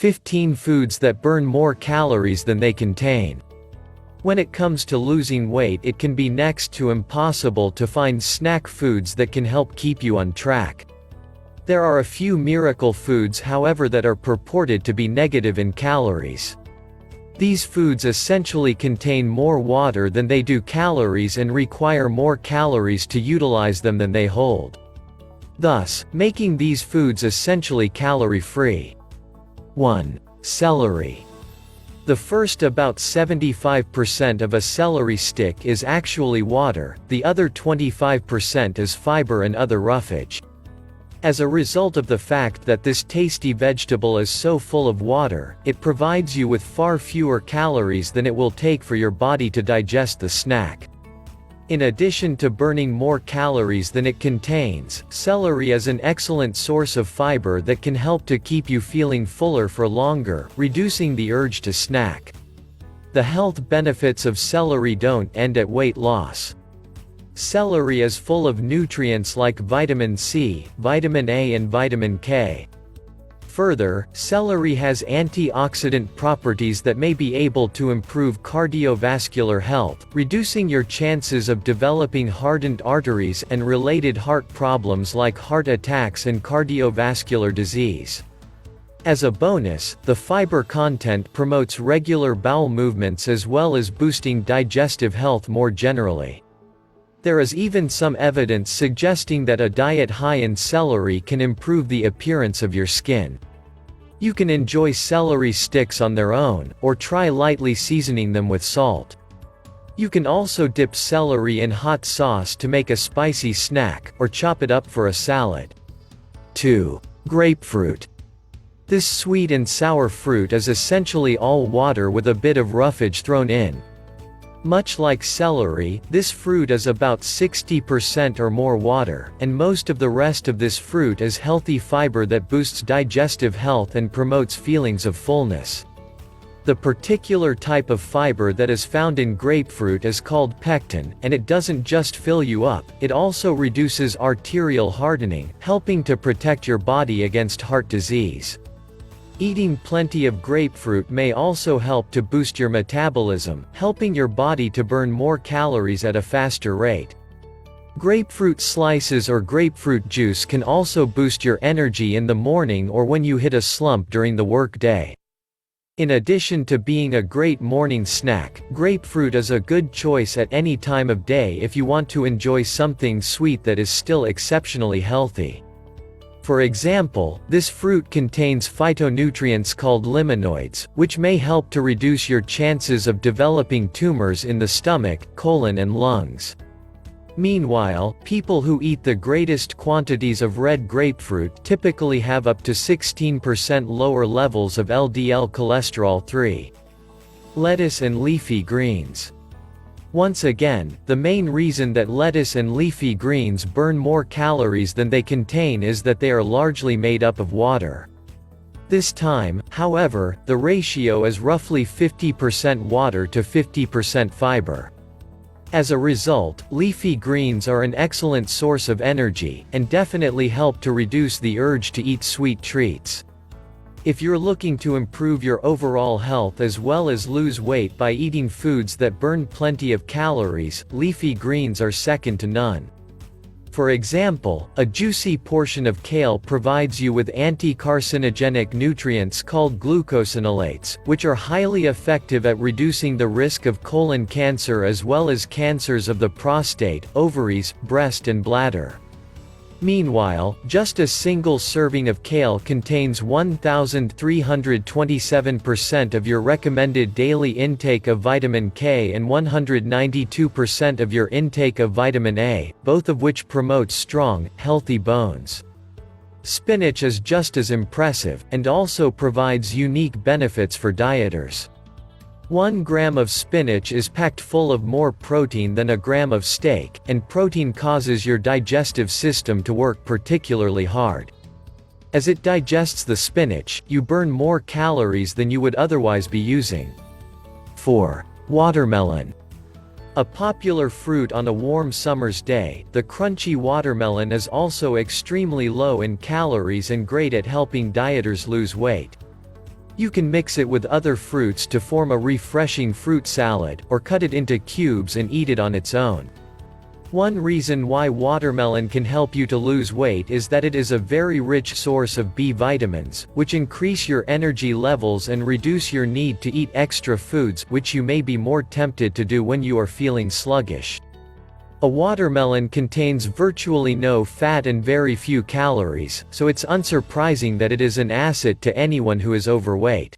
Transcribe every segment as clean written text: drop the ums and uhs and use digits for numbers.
15 foods that burn more calories than they contain. When it comes to losing weight, it can be next to impossible to find snack foods that can help keep you on track. There are a few miracle foods, however, that are purported to be negative in calories. These foods essentially contain more water than they do calories and require more calories to utilize them than they hold, thus making these foods essentially calorie-free. 1. Celery. The first about 75% of a celery stick is actually water, the other 25% is fiber and other roughage. As a result of the fact that this tasty vegetable is so full of water, it provides you with far fewer calories than it will take for your body to digest the snack. In addition to burning more calories than it contains, celery is an excellent source of fiber that can help to keep you feeling fuller for longer, reducing the urge to snack. The health benefits of celery don't end at weight loss. Celery is full of nutrients like vitamin C, vitamin A and vitamin K. Further, celery has antioxidant properties that may be able to improve cardiovascular health, reducing your chances of developing hardened arteries and related heart problems like heart attacks and cardiovascular disease. As a bonus, the fiber content promotes regular bowel movements as well as boosting digestive health more generally. There is even some evidence suggesting that a diet high in celery can improve the appearance of your skin. You can enjoy celery sticks on their own, or try lightly seasoning them with salt. You can also dip celery in hot sauce to make a spicy snack, or chop it up for a salad. 2. Grapefruit. This sweet and sour fruit is essentially all water with a bit of roughage thrown in. Much like celery, this fruit is about 60% or more water, and most of the rest of this fruit is healthy fiber that boosts digestive health and promotes feelings of fullness. The particular type of fiber that is found in grapefruit is called pectin, and it doesn't just fill you up, it also reduces arterial hardening, helping to protect your body against heart disease. Eating plenty of grapefruit may also help to boost your metabolism, helping your body to burn more calories at a faster rate. Grapefruit slices or grapefruit juice can also boost your energy in the morning or when you hit a slump during the work day. In addition to being a great morning snack, grapefruit is a good choice at any time of day if you want to enjoy something sweet that is still exceptionally healthy. For example, this fruit contains phytonutrients called limonoids, which may help to reduce your chances of developing tumors in the stomach, colon and lungs. Meanwhile, people who eat the greatest quantities of red grapefruit typically have up to 16% lower levels of LDL cholesterol. 3. Lettuce and leafy greens. Once again, the main reason that lettuce and leafy greens burn more calories than they contain is that they are largely made up of water. This time, however, the ratio is roughly 50% water to 50% fiber. As a result, leafy greens are an excellent source of energy, and definitely help to reduce the urge to eat sweet treats. If you're looking to improve your overall health as well as lose weight by eating foods that burn plenty of calories, leafy greens are second to none. For example, a juicy portion of kale provides you with anti-carcinogenic nutrients called glucosinolates, which are highly effective at reducing the risk of colon cancer as well as cancers of the prostate, ovaries, breast and bladder. Meanwhile, just a single serving of kale contains 1,327% of your recommended daily intake of vitamin K and 192% of your intake of vitamin A, both of which promote strong, healthy bones. Spinach is just as impressive, and also provides unique benefits for dieters. 1 gram of spinach is packed full of more protein than a gram of steak, and protein causes your digestive system to work particularly hard. As it digests the spinach, you burn more calories than you would otherwise be using. 4. Watermelon. A popular fruit on a warm summer's day, the crunchy watermelon is also extremely low in calories and great at helping dieters lose weight. You can mix it with other fruits to form a refreshing fruit salad, or cut it into cubes and eat it on its own. One reason why watermelon can help you to lose weight is that it is a very rich source of B vitamins, which increase your energy levels and reduce your need to eat extra foods, which you may be more tempted to do when you are feeling sluggish. A watermelon contains virtually no fat and very few calories, so it's unsurprising that it is an asset to anyone who is overweight.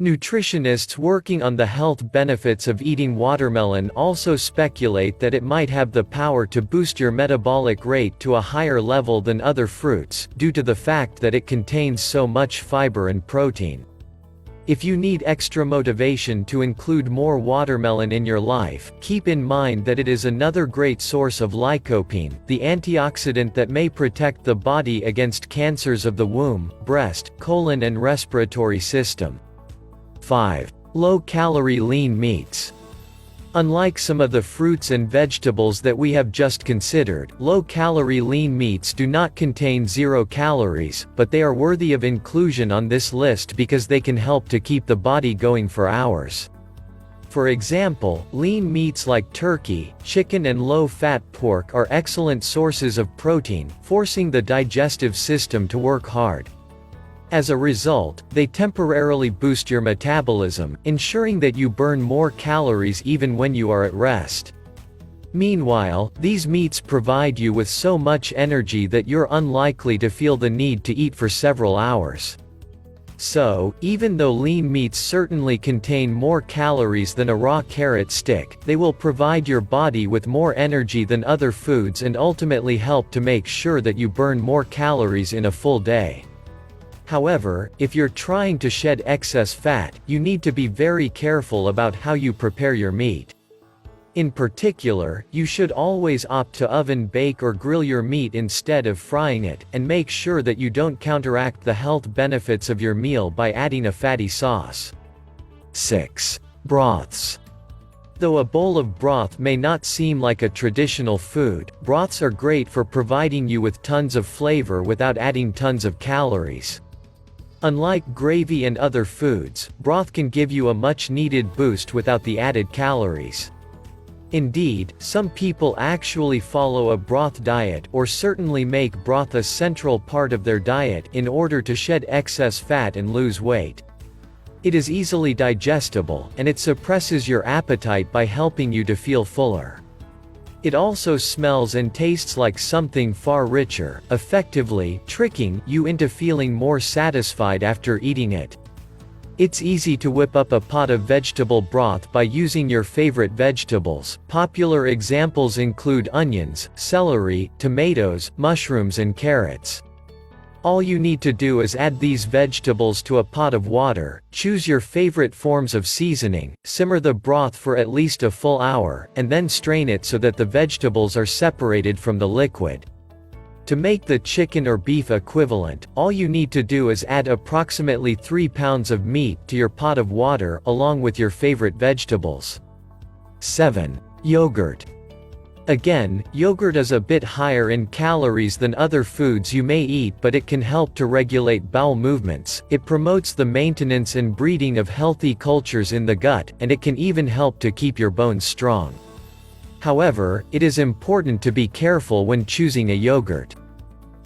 Nutritionists working on the health benefits of eating watermelon also speculate that it might have the power to boost your metabolic rate to a higher level than other fruits, due to the fact that it contains so much fiber and protein. If you need extra motivation to include more watermelon in your life, keep in mind that it is another great source of lycopene, the antioxidant that may protect the body against cancers of the womb, breast, colon and respiratory system. 5. Low-calorie lean meats. Unlike some of the fruits and vegetables that we have just considered, low-calorie lean meats do not contain 0 calories, but they are worthy of inclusion on this list because they can help to keep the body going for hours. For example, lean meats like turkey, chicken and low-fat pork are excellent sources of protein, forcing the digestive system to work hard. As a result, they temporarily boost your metabolism, ensuring that you burn more calories even when you are at rest. Meanwhile, these meats provide you with so much energy that you're unlikely to feel the need to eat for several hours. So, even though lean meats certainly contain more calories than a raw carrot stick, they will provide your body with more energy than other foods and ultimately help to make sure that you burn more calories in a full day. However, if you're trying to shed excess fat, you need to be very careful about how you prepare your meat. In particular, you should always opt to oven bake or grill your meat instead of frying it, and make sure that you don't counteract the health benefits of your meal by adding a fatty sauce. 6. Broths. Though a bowl of broth may not seem like a traditional food, broths are great for providing you with tons of flavor without adding tons of calories. Unlike gravy and other foods, broth can give you a much-needed boost without the added calories. Indeed, some people actually follow a broth diet or certainly make broth a central part of their diet in order to shed excess fat and lose weight. It is easily digestible, and it suppresses your appetite by helping you to feel fuller. It also smells and tastes like something far richer, effectively tricking you into feeling more satisfied after eating it. It's easy to whip up a pot of vegetable broth by using your favorite vegetables. Popular examples include onions, celery, tomatoes, mushrooms and carrots. All you need to do is add these vegetables to a pot of water, choose your favorite forms of seasoning, simmer the broth for at least a full hour, and then strain it so that the vegetables are separated from the liquid. To make the chicken or beef equivalent, all you need to do is add approximately 3 pounds of meat to your pot of water along with your favorite vegetables. 7. Yogurt. Again, yogurt is a bit higher in calories than other foods you may eat, but it can help to regulate bowel movements, it promotes the maintenance and breeding of healthy cultures in the gut, and it can even help to keep your bones strong. However, it is important to be careful when choosing a yogurt.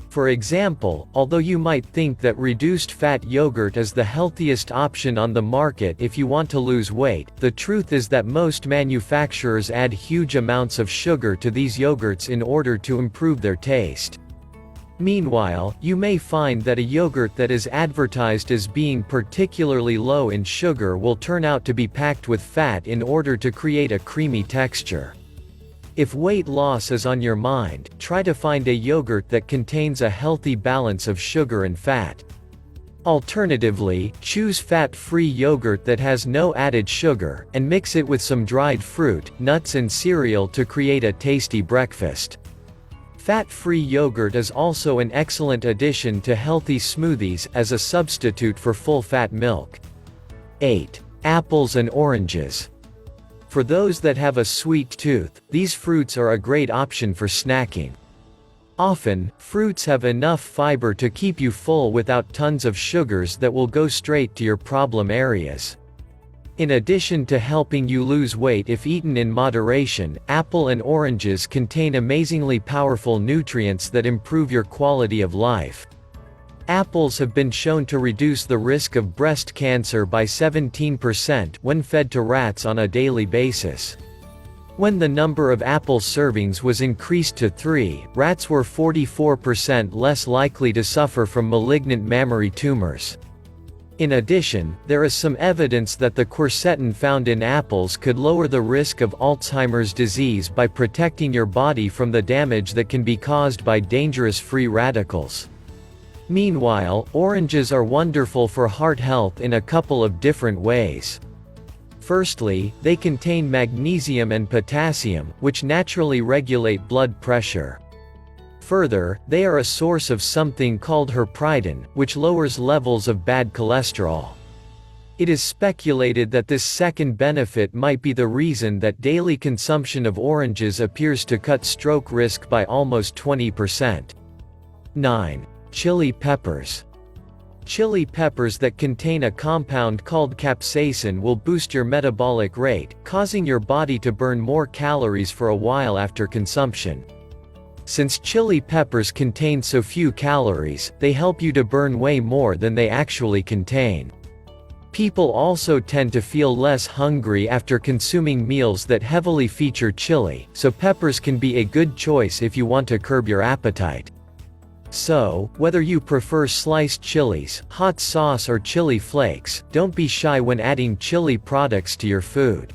For example, although you might think that reduced-fat yogurt is the healthiest option on the market if you want to lose weight, the truth is that most manufacturers add huge amounts of sugar to these yogurts in order to improve their taste. Meanwhile, you may find that a yogurt that is advertised as being particularly low in sugar will turn out to be packed with fat in order to create a creamy texture. If weight loss is on your mind, try to find a yogurt that contains a healthy balance of sugar and fat. Alternatively, choose fat-free yogurt that has no added sugar, and mix it with some dried fruit, nuts and cereal to create a tasty breakfast. Fat-free yogurt is also an excellent addition to healthy smoothies, as a substitute for full-fat milk. 8. Apples and oranges. For those that have a sweet tooth, these fruits are a great option for snacking. Often, fruits have enough fiber to keep you full without tons of sugars that will go straight to your problem areas. In addition to helping you lose weight if eaten in moderation, apple and oranges contain amazingly powerful nutrients that improve your quality of life. Apples have been shown to reduce the risk of breast cancer by 17% when fed to rats on a daily basis. When the number of apple servings was increased to 3, rats were 44% less likely to suffer from malignant mammary tumors. In addition, there is some evidence that the quercetin found in apples could lower the risk of Alzheimer's disease by protecting your body from the damage that can be caused by dangerous free radicals. Meanwhile, oranges are wonderful for heart health in a couple of different ways. Firstly, they contain magnesium and potassium, which naturally regulate blood pressure. Further, they are a source of something called heparin, which lowers levels of bad cholesterol. It is speculated that this second benefit might be the reason that daily consumption of oranges appears to cut stroke risk by almost 20%. 9. Chili peppers. Chili peppers that contain a compound called capsaicin will boost your metabolic rate, causing your body to burn more calories for a while after consumption. Since chili peppers contain so few calories, they help you to burn way more than they actually contain. People also tend to feel less hungry after consuming meals that heavily feature chili, so peppers can be a good choice if you want to curb your appetite. So, whether you prefer sliced chilies, hot sauce or chili flakes, don't be shy when adding chili products to your food.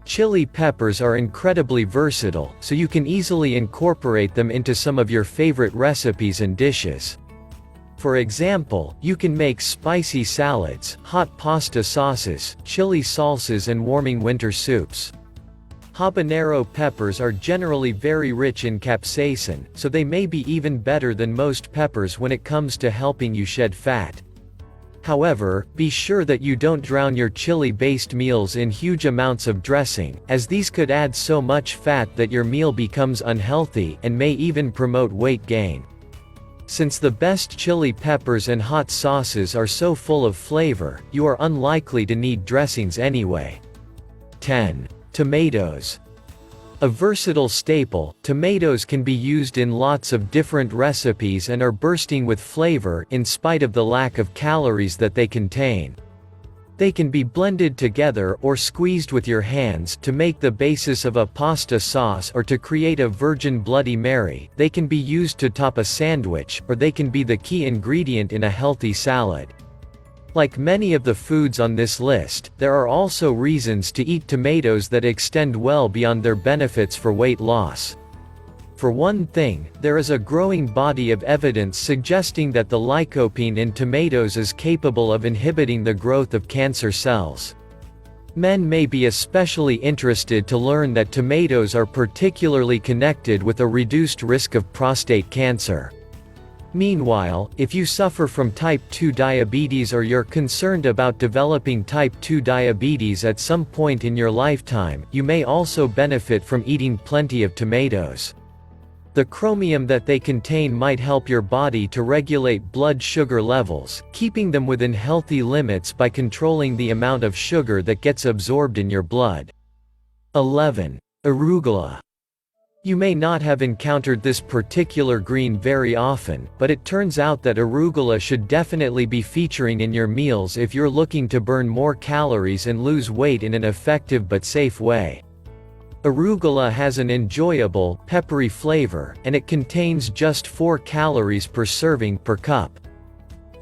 Chili peppers are incredibly versatile, so you can easily incorporate them into some of your favorite recipes and dishes. For example, you can make spicy salads, hot pasta sauces, chili salsas and warming winter soups. Habanero peppers are generally very rich in capsaicin, so they may be even better than most peppers when it comes to helping you shed fat. However, be sure that you don't drown your chili-based meals in huge amounts of dressing, as these could add so much fat that your meal becomes unhealthy and may even promote weight gain. Since the best chili peppers and hot sauces are so full of flavor, you are unlikely to need dressings anyway. 10. Tomatoes. A versatile staple, tomatoes can be used in lots of different recipes and are bursting with flavor in spite of the lack of calories that they contain. They can be blended together or squeezed with your hands to make the basis of a pasta sauce or to create a virgin Bloody Mary. They can be used to top a sandwich, or they can be the key ingredient in a healthy salad. Like many of the foods on this list, there are also reasons to eat tomatoes that extend well beyond their benefits for weight loss. For one thing, there is a growing body of evidence suggesting that the lycopene in tomatoes is capable of inhibiting the growth of cancer cells. Men may be especially interested to learn that tomatoes are particularly connected with a reduced risk of prostate cancer. Meanwhile, if you suffer from type 2 diabetes or you're concerned about developing type 2 diabetes at some point in your lifetime, you may also benefit from eating plenty of tomatoes. The chromium that they contain might help your body to regulate blood sugar levels, keeping them within healthy limits by controlling the amount of sugar that gets absorbed in your blood. 11. Arugula. You may not have encountered this particular green very often, but it turns out that arugula should definitely be featuring in your meals if you're looking to burn more calories and lose weight in an effective but safe way. Arugula has an enjoyable, peppery flavor, and it contains just 4 calories per serving per cup.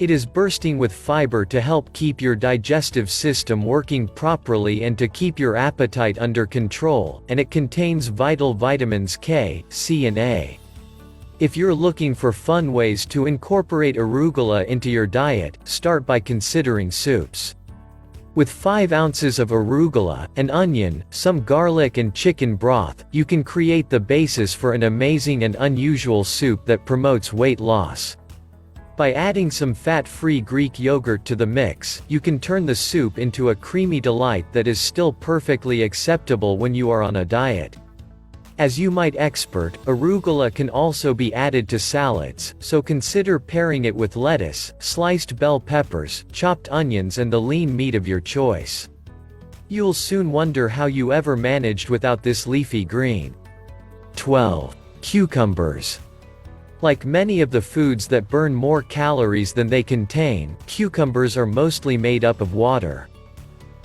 It is bursting with fiber to help keep your digestive system working properly and to keep your appetite under control, and it contains vital vitamins K, C and A. If you're looking for fun ways to incorporate arugula into your diet, start by considering soups. With 5 ounces of arugula, an onion, some garlic and chicken broth, you can create the basis for an amazing and unusual soup that promotes weight loss. By adding some fat-free Greek yogurt to the mix, you can turn the soup into a creamy delight that is still perfectly acceptable when you are on a diet. As you might expert, arugula can also be added to salads, so consider pairing it with lettuce, sliced bell peppers, chopped onions and the lean meat of your choice. You'll soon wonder how you ever managed without this leafy green. 12. Cucumbers. Like many of the foods that burn more calories than they contain, cucumbers are mostly made up of water.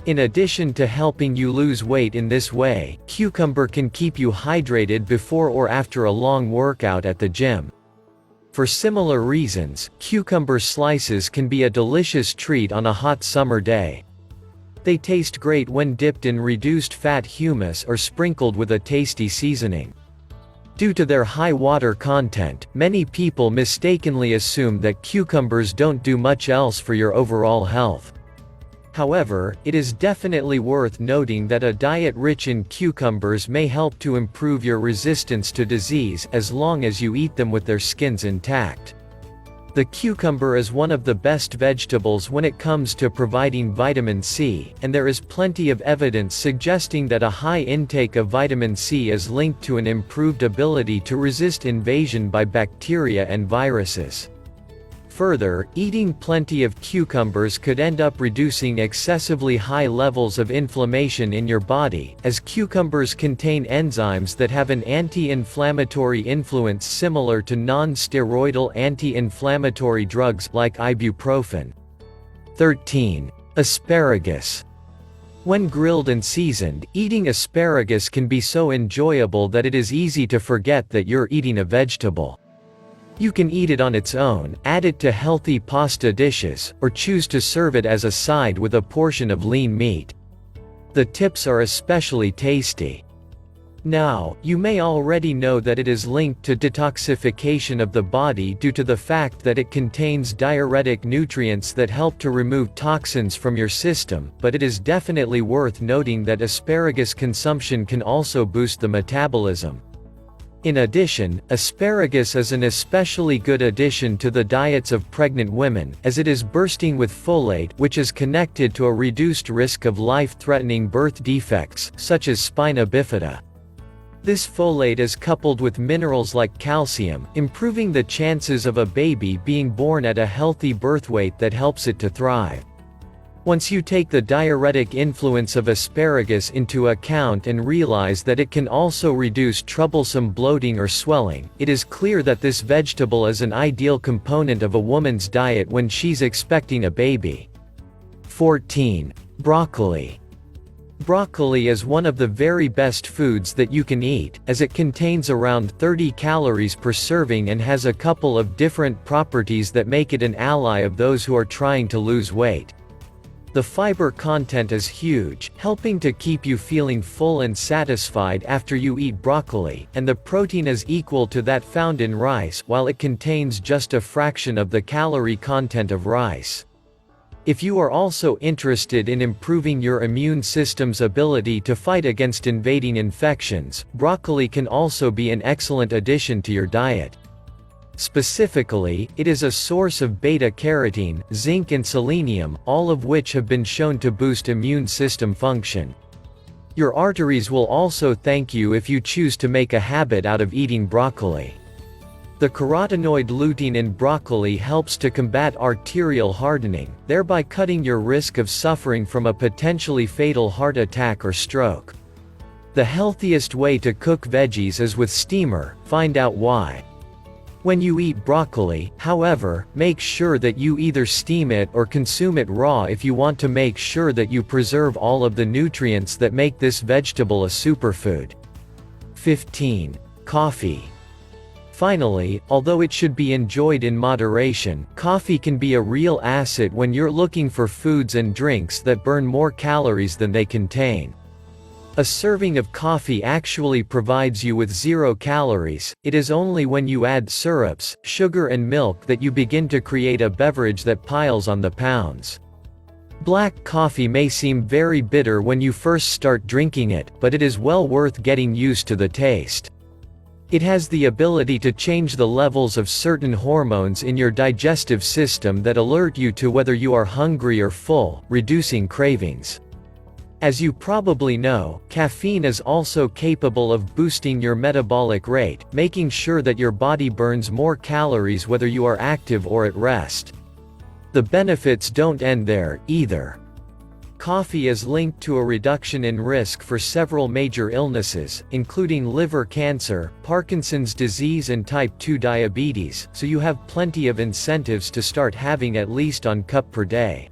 In addition to helping you lose weight in this way, cucumber can keep you hydrated before or after a long workout at the gym. For similar reasons, cucumber slices can be a delicious treat on a hot summer day. They taste great when dipped in reduced fat hummus or sprinkled with a tasty seasoning. Due to their high water content, many people mistakenly assume that cucumbers don't do much else for your overall health. However, it is definitely worth noting that a diet rich in cucumbers may help to improve your resistance to disease as long as you eat them with their skins intact. The cucumber is one of the best vegetables when it comes to providing vitamin C, and there is plenty of evidence suggesting that a high intake of vitamin C is linked to an improved ability to resist invasion by bacteria and viruses. Further, eating plenty of cucumbers could end up reducing excessively high levels of inflammation in your body, as cucumbers contain enzymes that have an anti-inflammatory influence similar to non-steroidal anti-inflammatory drugs like ibuprofen. 13. Asparagus. When grilled and seasoned, eating asparagus can be so enjoyable that it is easy to forget that you're eating a vegetable. You can eat it on its own, add it to healthy pasta dishes, or choose to serve it as a side with a portion of lean meat. The tips are especially tasty. Now, you may already know that it is linked to detoxification of the body due to the fact that it contains diuretic nutrients that help to remove toxins from your system, but it is definitely worth noting that asparagus consumption can also boost the metabolism. In addition, asparagus is an especially good addition to the diets of pregnant women, as it is bursting with folate, which is connected to a reduced risk of life-threatening birth defects, such as spina bifida. This folate is coupled with minerals like calcium, improving the chances of a baby being born at a healthy birth weight that helps it to thrive. Once you take the diuretic influence of asparagus into account and realize that it can also reduce troublesome bloating or swelling, it is clear that this vegetable is an ideal component of a woman's diet when she's expecting a baby. 14. Broccoli. Broccoli is one of the very best foods that you can eat, as it contains around 30 calories per serving and has a couple of different properties that make it an ally of those who are trying to lose weight. The fiber content is huge, helping to keep you feeling full and satisfied after you eat broccoli, and the protein is equal to that found in rice, while it contains just a fraction of the calorie content of rice. If you are also interested in improving your immune system's ability to fight against invading infections, broccoli can also be an excellent addition to your diet. Specifically, it is a source of beta-carotene, zinc and selenium, all of which have been shown to boost immune system function. Your arteries will also thank you if you choose to make a habit out of eating broccoli. The carotenoid lutein in broccoli helps to combat arterial hardening, thereby cutting your risk of suffering from a potentially fatal heart attack or stroke. The healthiest way to cook veggies is with steamer, find out why. When you eat broccoli, however, make sure that you either steam it or consume it raw if you want to make sure that you preserve all of the nutrients that make this vegetable a superfood. 15. Coffee. Finally, although it should be enjoyed in moderation, coffee can be a real asset when you're looking for foods and drinks that burn more calories than they contain. A serving of coffee actually provides you with 0 calories. It is only when you add syrups, sugar and milk that you begin to create a beverage that piles on the pounds. Black coffee may seem very bitter when you first start drinking it, but it is well worth getting used to the taste. It has the ability to change the levels of certain hormones in your digestive system that alert you to whether you are hungry or full, reducing cravings. As you probably know, caffeine is also capable of boosting your metabolic rate, making sure that your body burns more calories whether you are active or at rest. The benefits don't end there, either. Coffee is linked to a reduction in risk for several major illnesses, including liver cancer, Parkinson's disease and type 2 diabetes, so you have plenty of incentives to start having at least 1 cup per day.